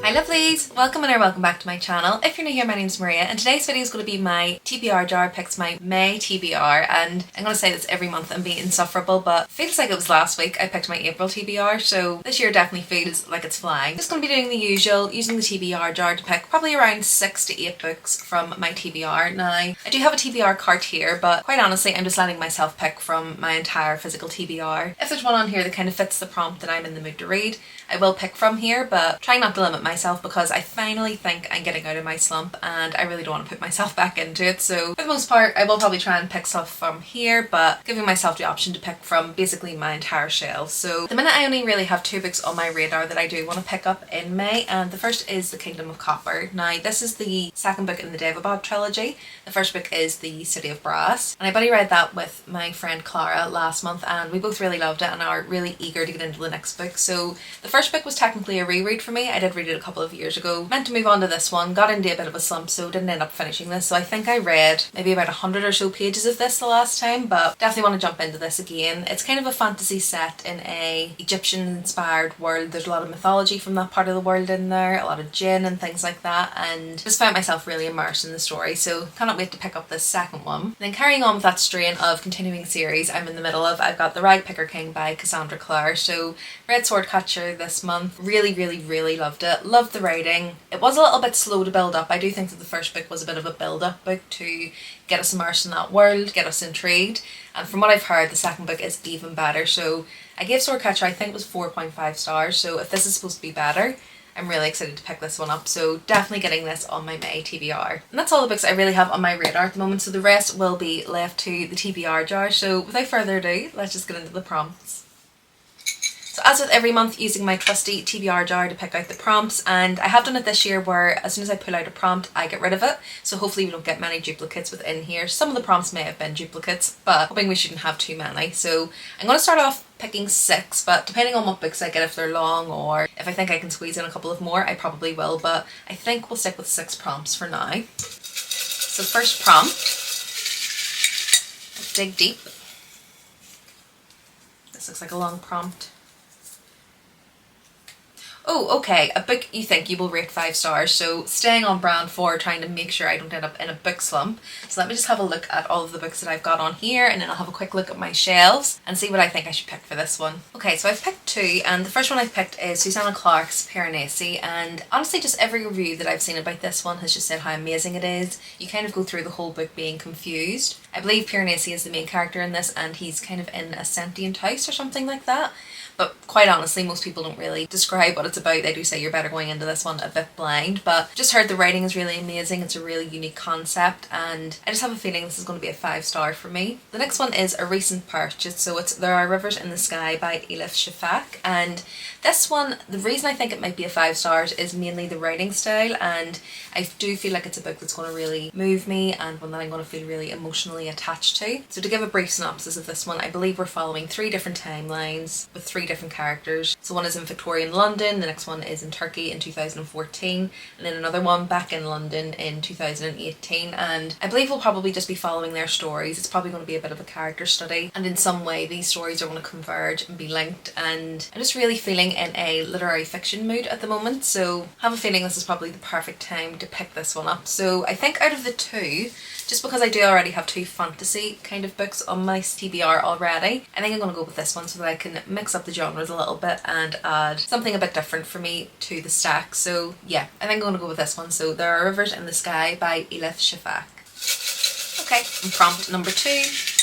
Hi lovelies! Welcome or welcome back to my channel. If you're new here, my name's Maria and today's video is going to be my TBR jar picks, my May TBR, and I'm going to say this every month and be insufferable, but it feels like it was last week I picked my April TBR, so this year definitely feels like it's flying. Just going to be doing the usual, using the TBR jar to pick probably around 6 to 8 books from my TBR. Now, I do have a TBR cart here, but quite honestly I'm just letting myself pick from my entire physical TBR. If there's one on here that kind of fits the prompt that I'm in the mood to read, I will pick from here, but trying not to limit myself because I finally think I'm getting out of my slump and I really don't want to put myself back into it. So for the most part I will probably try and pick stuff from here, but giving myself the option to pick from basically my entire shelf. So at the minute I only really have 2 books on my radar that I do want to pick up in May, and the first is The Kingdom of Copper. Now this is the second book in the Devabod trilogy. The first book is The City of Brass, and I buddy read that with my friend Clara last month and we both really loved it and are really eager to get into the next book. So the first book was technically a reread for me. I did read it a couple of years ago, meant to move on to this one, got into a bit of a slump so didn't end up finishing this. So I think I read maybe about 100 or so pages of this the last time, but definitely want to jump into this again. It's kind of a fantasy set in a Egyptian inspired world. There's a lot of mythology from that part of the world in there, a lot of jinn and things like that, and just found myself really immersed in the story, so cannot wait to pick up this second one. And then carrying on with that strain of continuing series I'm in the middle of, I've got The Rag Picker King by Cassandra Clare. So read Swordcatcher this month, really loved it, loved the writing. It was a little bit slow to build up. I do think that the first book was a bit of a build-up book to get us immersed in that world, get us intrigued, and from what I've heard the second book is even better. So I gave Swordcatcher, I think it was 4.5 stars, so if this is supposed to be better, I'm really excited to pick this one up, so definitely getting this on my May TBR. And that's all the books I really have on my radar at the moment, so the rest will be left to the TBR jar. So without further ado, let's just get into the prompts. So as with every month, using my trusty TBR jar to pick out the prompts, and I have done it this year where as soon as I pull out a prompt I get rid of it, so hopefully we don't get many duplicates within here. Some of the prompts may have been duplicates, but hoping we shouldn't have too many. So I'm going to start off picking 6, but depending on what books I get, if they're long or if I think I can squeeze in a couple of more, I probably will, but I think we'll stick with 6 prompts for now. So first prompt, let's dig deep. This looks like a long prompt. Oh, okay, a book you think you will rate 5 stars, so staying on brand for trying to make sure I don't end up in a book slump. So let me just have a look at all of the books that I've got on here, and then I'll have a quick look at my shelves and see what I think I should pick for this one. Okay, so I've picked 2, and the first one I've picked is Susanna Clarke's Piranesi, and honestly just every review that I've seen about this one has just said how amazing it is. You kind of go through the whole book being confused. I believe Piranesi is the main character in this, and he's kind of in a sentient house or something like that. But quite honestly, most people don't really describe what it's about. They do say you're better going into this one a bit blind, but just heard the writing is really amazing. It's a really unique concept, and I just have a feeling this is going to be a 5 star for me. The next one is a recent purchase, so it's There Are Rivers in the Sky by Elif Shafak, and this one, the reason I think it might be a 5 stars is mainly the writing style, and I do feel like it's a book that's going to really move me and one that I'm going to feel really emotionally attached to. So to give a brief synopsis of this one, I believe we're following 3 different timelines with 3 different characters. So one is in Victorian London, the next one is in Turkey in 2014, and then another one back in London in 2018, and I believe we'll probably just be following their stories. It's probably going to be a bit of a character study, and in some way these stories are going to converge and be linked, and I'm just really feeling in a literary fiction mood at the moment, so I have a feeling this is probably the perfect time to pick this one up. So I think out of the 2, just because I do already have 2 fantasy kind of books on my TBR already, I think I'm going to go with this one so that I can mix up the genres a little bit and add something a bit different for me to the stack. So yeah, I think I'm going to go with this one. So There Are Rivers in the Sky by Elif Shafak. Okay, and prompt number 2.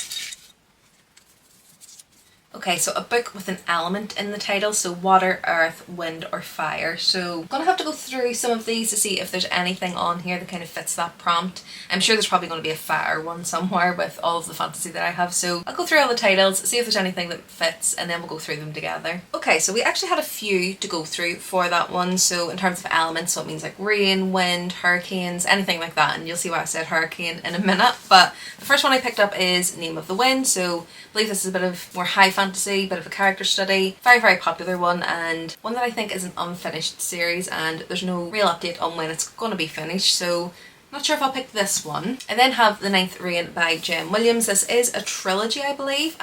Okay, so a book with an element in the title, so water, earth, wind or fire. So I'm going to have to go through some of these to see if there's anything on here that kind of fits that prompt. I'm sure there's probably going to be a fire one somewhere with all of the fantasy that I have, so I'll go through all the titles, see if there's anything that fits, and then we'll go through them together. Okay, so we actually had a few to go through for that one. So in terms of elements, so it means like rain, wind, hurricanes, anything like that, and you'll see why I said hurricane in a minute. But the first one I picked up is Name of the Wind, so I believe this is a bit of more high fantasy, bit of a character study, very popular one, and one that I think is an unfinished series, and there's no real update on when it's going to be finished, so Not sure if I'll pick this one. I then have The Ninth Reign by Jem Williams. This is a trilogy, I believe,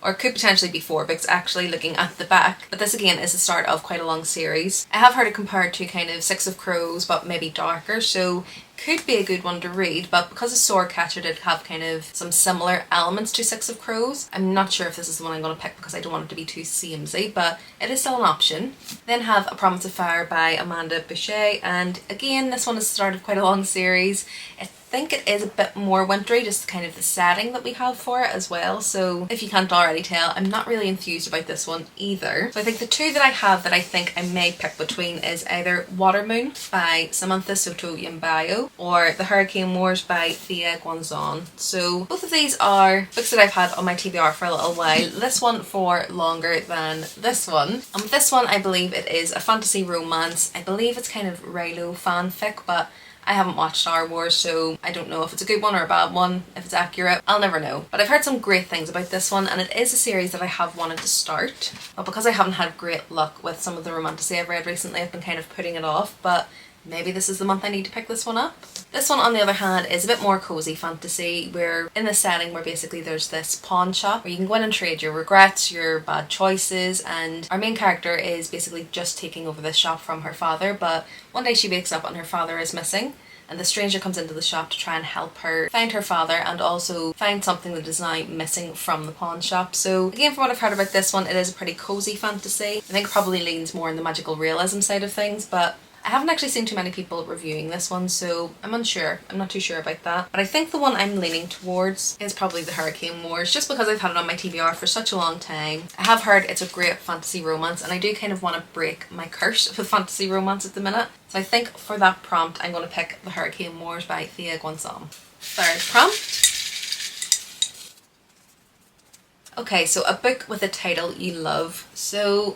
or could potentially be 4 books actually looking at the back. But this again is the start of quite a long series. I have heard it compared to kind of Six of Crows, but maybe darker, so could be a good one to read, but because of Swordcatcher did have kind of some similar elements to Six of Crows, I'm not sure if this is the one I'm going to pick because I don't want it to be too samey, but it is still an option. Then have A Promise of Fire by Amanda Boucher, and again this one is the start of quite a long series. I think it is a bit more wintry, just kind of the setting that we have for it as well, so if you can't already tell, I'm not really enthused about this one either. So I think the two that I have that I think I may pick between is either Watermoon by Samantha Soto Yambayo or The Hurricane Wars by Thea Guanzon. So both of these are books that I've had on my TBR for a little while, this one for longer than this one. And with this one I believe it is a fantasy romance. I believe it's kind of Rilo fanfic, but I haven't watched Star Wars, so I don't know if it's a good one or a bad one, if it's accurate. I'll never know. But I've heard some great things about this one, and it is a series that I have wanted to start. But because I haven't had great luck with some of the romantasy I've read recently, I've been kind of putting it off. But maybe this is the month I need to pick this one up. This one, on the other hand, is a bit more cozy fantasy. We're in a setting where basically there's this pawn shop where you can go in and trade your regrets, your bad choices, and our main character is basically just taking over this shop from her father, but one day she wakes up and her father is missing, and the stranger comes into the shop to try and help her find her father and also find something that is now missing from the pawn shop. So again, from what I've heard about this one, it is a pretty cozy fantasy. I think it probably leans more in the magical realism side of things, but I haven't actually seen too many people reviewing this one, so I'm unsure. I'm not too sure about that. But I think the one I'm leaning towards is probably The Hurricane Wars, just because I've had it on my TBR for such a long time. I have heard it's a great fantasy romance, and I do kind of want to break my curse with fantasy romance at the minute. So I think for that prompt, I'm going to pick The Hurricane Wars by Thea Guanzon. Third prompt. Okay, so a book with a title you love. So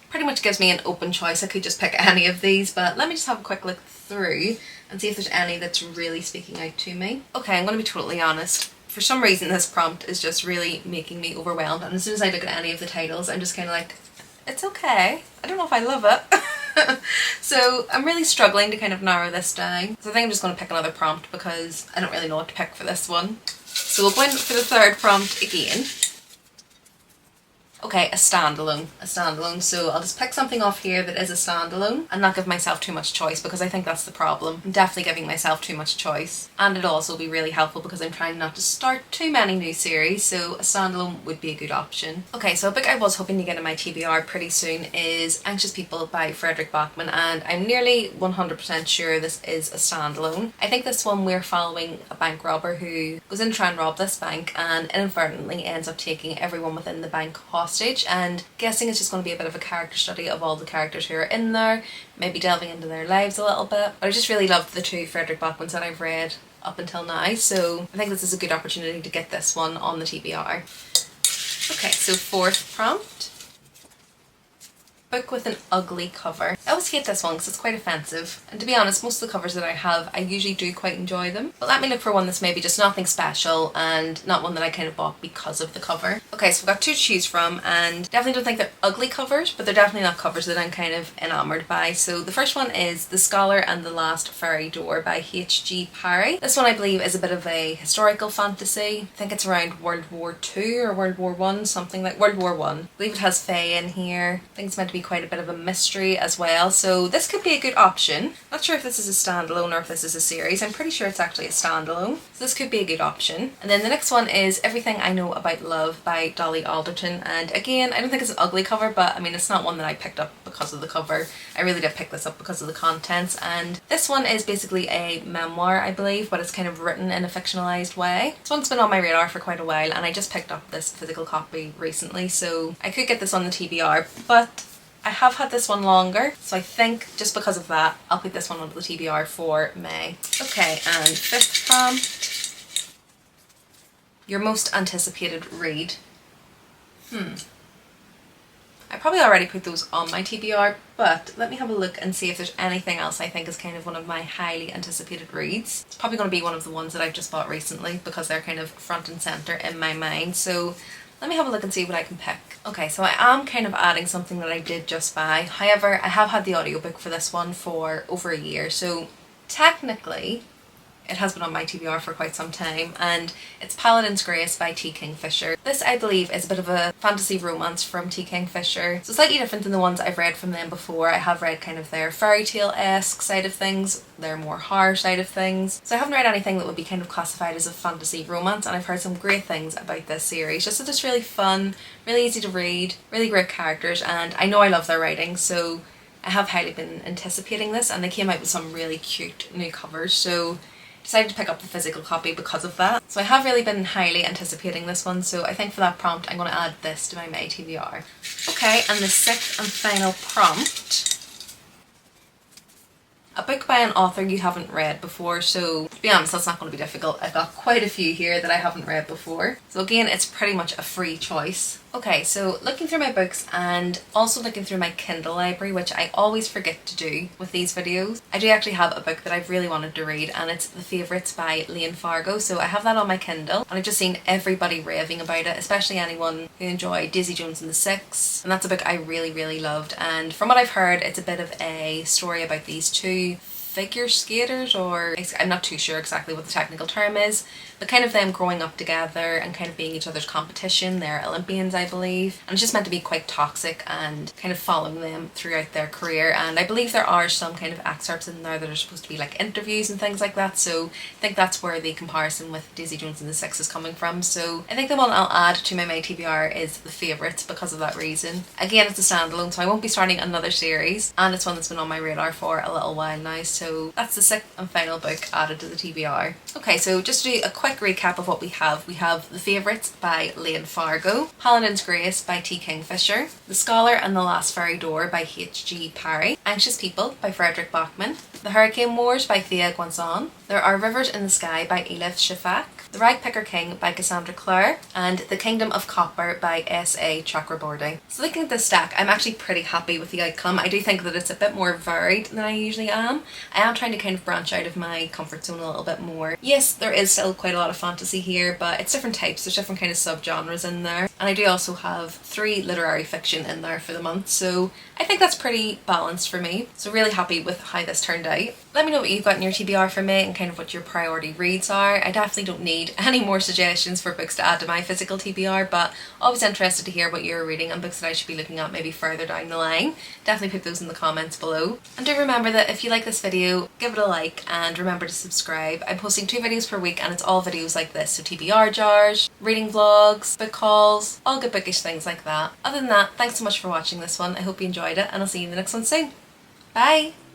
pretty much gives me an open choice. I could just pick any of these, but let me just have a quick look through and see if there's any that's really speaking out to me. Okay, I'm going to be totally honest. For some reason this prompt is just really making me overwhelmed, and as soon as I look at any of the titles I'm just kind of like, it's okay. I don't know if I love it. So I'm really struggling to kind of narrow this down. So I think I'm just going to pick another prompt because I don't really know what to pick for this one. So we'll go in for the third prompt again. Okay, a standalone. So I'll just pick something off here that is a standalone and not give myself too much choice, because I think that's the problem. I'm definitely giving myself too much choice, and it'll also be really helpful because I'm trying not to start too many new series, so a standalone would be a good option. Okay, so a book I was hoping to get in my TBR pretty soon is Anxious People by Frederick Bachman, and I'm nearly 100% sure this is a standalone. I think this one we're following a bank robber who goes in to try and rob this bank and inadvertently ends up taking everyone within the bank hostage, and guessing it's just going to be a bit of a character study of all the characters who are in there, maybe delving into their lives a little bit. But I just really loved the two Frederick Bachmans that I've read up until now, so I think this is a good opportunity to get this one on the TBR. Okay, so fourth prompt. Book with an ugly cover. I always hate this one because it's quite offensive, and to be honest, most of the covers that I have, I usually do quite enjoy them. But let me look for one that's maybe just nothing special and not one that I kind of bought because of the cover. Okay, so we've got two to choose from, and definitely don't think they're ugly covers, but they're definitely not covers that I'm kind of enamoured by. So the first one is The Scholar and the Last Fairy Door by H.G. Parry. This one I believe is a bit of a historical fantasy. I think it's around World War II or World War I, something like World War I. I believe it has fae in here. I think it's meant to be quite a bit of a mystery as well, so this could be a good option. Not sure if this is a standalone or if this is a series. I'm pretty sure it's actually a standalone, so this could be a good option. And then the next one is Everything I Know About Love by Dolly Alderton, and again, I don't think it's an ugly cover, but I mean, it's not one that I picked up because of the cover. I really did pick this up because of the contents, and this one is basically a memoir, I believe, but it's kind of written in a fictionalized way. This one's been on my radar for quite a while, and I just picked up this physical copy recently, so I could get this on the TBR, but I have had this one longer, so I think just because of that, I'll put this one onto the TBR for May. Okay, and fifth prompt. Your most anticipated read. I probably already put those on my TBR, but let me have a look and see if there's anything else I think is kind of one of my highly anticipated reads. It's probably going to be one of the ones that I've just bought recently because they're kind of front and center in my mind, so let me have a look and see what I can pick. Okay, so I am kind of adding something that I did just buy. However, I have had the audiobook for this one for over a year, so technically It has been on my TBR for quite some time, and it's Paladin's Grace by T. Kingfisher. This, I believe, is a bit of a fantasy romance from T. Kingfisher, so slightly different than the ones I've read from them before. I have read kind of their fairy tale-esque side of things, their more horror side of things, so I haven't read anything that would be kind of classified as a fantasy romance, and I've heard some great things about this series. Just that it's really fun, really easy to read, really great characters, and I know I love their writing, so I have highly been anticipating this, and they came out with some really cute new covers, so decided to pick up the physical copy because of that. So I have really been highly anticipating this one, so I think for that prompt I'm going to add this to my May TBR. Okay, and the sixth and final prompt. A book by an author you haven't read before, so to be honest, that's not going to be difficult. I've got quite a few here that I haven't read before. So again, it's pretty much a free choice. Okay, so looking through my books and also looking through my Kindle library, which I always forget to do with these videos. I do actually have a book that I've really wanted to read, and it's The Favourites by Lian Fargo. So I have that on my Kindle, and I've just seen everybody raving about it, especially anyone who enjoyed Daisy Jones and the Six. And that's a book I really, really loved. And from what I've heard, it's a bit of a story about these two figure skaters, or I'm not too sure exactly what the technical term is, but kind of them growing up together and kind of being each other's competition. They're Olympians, I believe, and it's just meant to be quite toxic and kind of following them throughout their career. And I believe there are some kind of excerpts in there that are supposed to be like interviews and things like that, so I think that's where the comparison with Daisy Jones and the Six is coming from. So I think the one I'll add to my May TBR is The Favourites because of that reason. Again, it's a standalone, so I won't be starting another series, and it's one that's been on my radar for a little while now, so that's the sixth and final book added to the TBR. Okay, so just to do a quick recap of what we have The Favourites by Lian Fargo, Paladin's Grace by T. Kingfisher, The Scholar and the Last Fairy Door by H.G. Parry, Anxious People by Frederick Bachman, The Hurricane Wars by Thea Guanzon, There Are Rivers in the Sky by Elif Shafak, The Ragpicker King by Cassandra Clare, and The Kingdom of Copper by S.A. Chakraborty. So looking at this stack, I'm actually pretty happy with the outcome. I do think that it's a bit more varied than I usually am. I am trying to kind of branch out of my comfort zone a little bit more. Yes, there is still quite a lot of fantasy here, but it's different types, there's different kind of subgenres in there. And I do also have 3 literary fiction in there for the month, so I think that's pretty balanced for me. So really happy with how this turned out. Let me know what you've got in your TBR for me and kind of what your priority reads are. I definitely don't need any more suggestions for books to add to my physical TBR, but always interested to hear what you're reading and books that I should be looking at maybe further down the line. Definitely put those in the comments below. And do remember that if you like this video, give it a like and remember to subscribe. I'm posting 2 videos per week and it's all videos like this, so TBR jars, reading vlogs, book hauls, all good bookish things like that. Other than that, thanks so much for watching this one. I hope you enjoyed it and I'll see you in the next one soon. Bye!